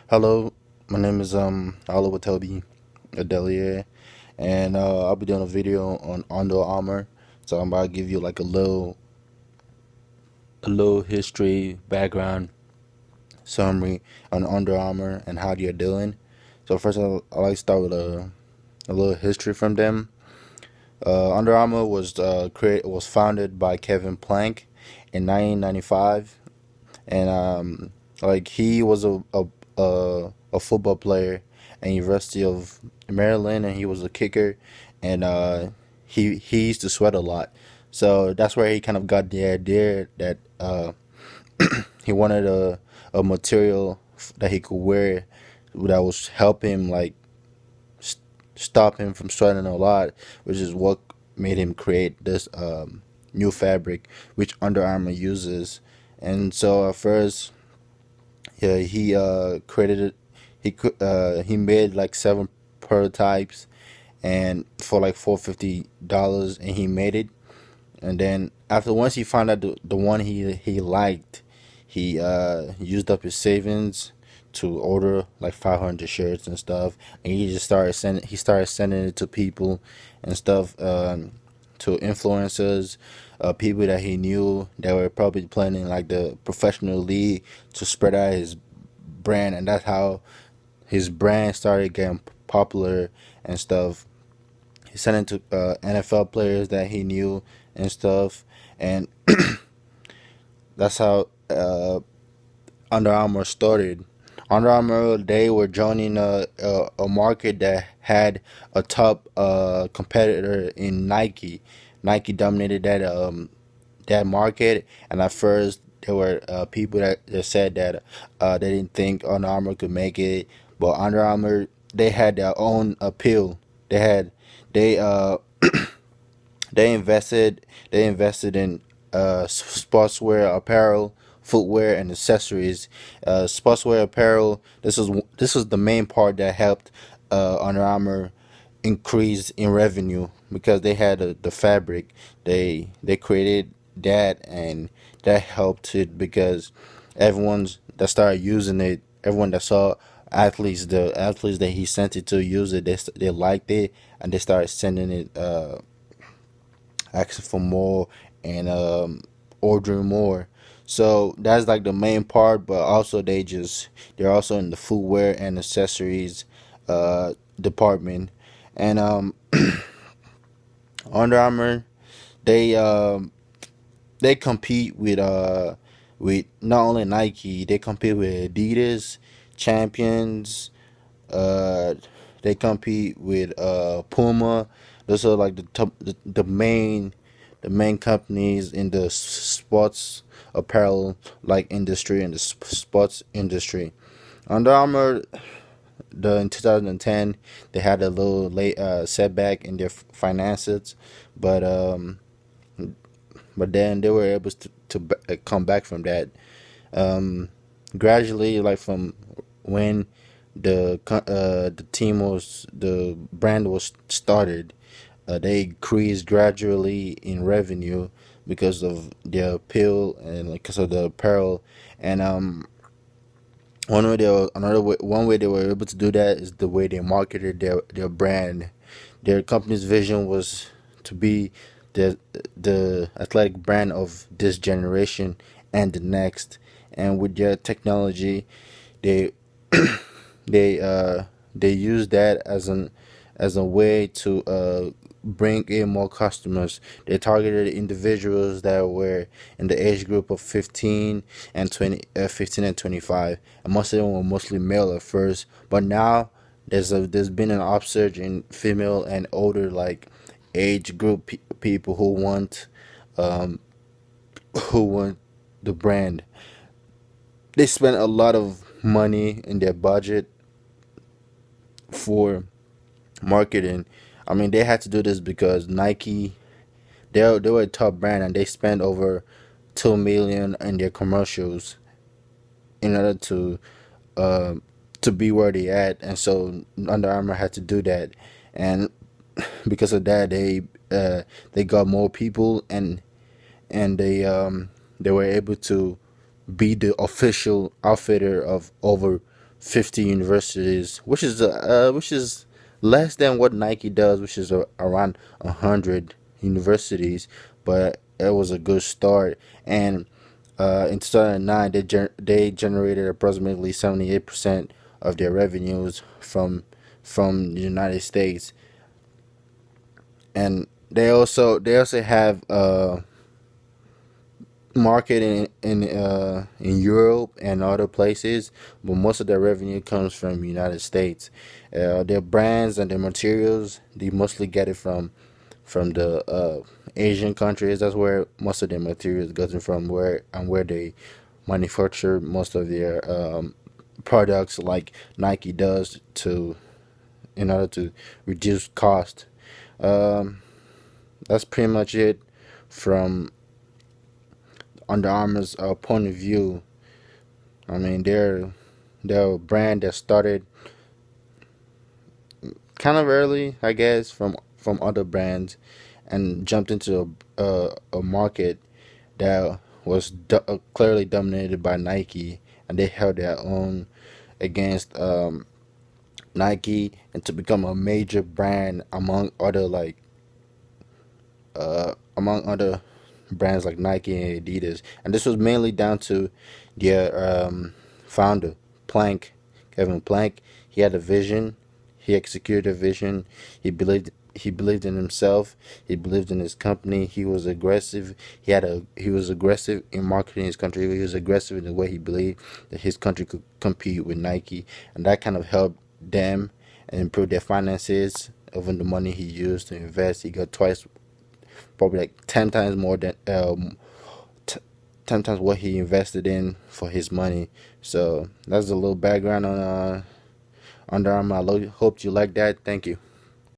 Hello, my name is Oliver Toby Adelier, and I'll be doing a video on Under Armour. So I'm about to give you like a little history background summary on Under Armour and how they're doing. So first, I like to start with a little history from them. Under Armour was founded by Kevin Plank in 1995, and like he was a football player at University of Maryland, and he was a kicker, and he used to sweat a lot, so that's where he kind of got the idea that he wanted a material that he could wear that was help him like st- stop him from sweating a lot, which is what made him create this new fabric which Under Armour uses. And so at first, yeah, he created it. He made like seven prototypes, and for like $450, and he made it. And then after once he found out the one he liked, he used up his savings to order like 500 shirts and stuff, and he started sending it to people and stuff, to influencers, people that he knew that were probably playing in like the professional league, to spread out his brand. And that's how his brand started getting popular and stuff. He sent it to NFL players that he knew and stuff, and that's how Under Armour started. Under Armour, they were joining a market that had a top competitor in Nike. Nike dominated that market, and at first there were people that said that they didn't think Under Armour could make it, but Under Armour, they had their own appeal. They they invested in sportswear apparel, footwear, and accessories. Sportswear apparel. This is the main part that helped Under Armour increase in revenue, because they had the fabric. They created that, and that helped it because everyone's that started using it. Everyone that saw the athletes that he sent it to use it, they liked it, and they started sending it, asking for more, and ordering more. So that's like the main part, but also they're also in the footwear and accessories department. And Under Armour, they um they compete with not only Nike, they compete with Adidas, Champions, uh they compete with Puma. Those are like the main companies in the sports apparel like industry and the sports industry. Under Armour, in 2010, they had a little late setback in their finances, but then they were able to come back from that. Um, Gradually, like from when the brand was started, they increased gradually in revenue because of their appeal and like, because of the apparel. And one way they were able to do that is the way they marketed their brand. Their company's vision was to be the the athletic brand of this generation and the next. And with their technology, they they they use that as a way to bring in more customers. They targeted individuals that were in the age group of 15 and 25, and most of them were mostly male at first. But now there's been an upsurge in female and older like age group people um, who want the brand. They spent a lot of money in their budget for marketing. I mean, they had to do this because Nike, they were a top brand, and they spent over 2 million in their commercials in order uh, to be where they at. And so Under Armour had to do that, and because of that, they got more people, and they were able to be the official outfitter of over 50 universities, which is less than what Nike does, which is around 100 universities, but it was a good start. And in 2009, they generated approximately 78% of their revenues from the United States, and they also have market in Europe and other places, but most of their revenue comes from the United States. Their brands and their materials, they mostly get it from the Asian countries. That's where most of their materials goes from, where they manufacture most of their products, like Nike does, to in order to reduce cost. Um, that's pretty much it from Under Armour's point of view. I mean, they're a brand that started kind of early, I guess, from other brands, and jumped into a market that was clearly dominated by Nike, and they held their own against Nike, and to become a major brand among other brands like Nike and Adidas. And this was mainly down to their founder, Plank, Kevin Plank. He had a vision. He executed a vision. He believed in himself. He believed in his company. He was aggressive. He was aggressive in marketing his country. He was aggressive in the way he believed that his country could compete with Nike, and that kind of helped them and improve their finances. Even the money he used to invest, he got twice, probably like 10 times more than t- 10 times what he invested in for his money. So that's a little background on Under Armour. Hope you like that. Thank you.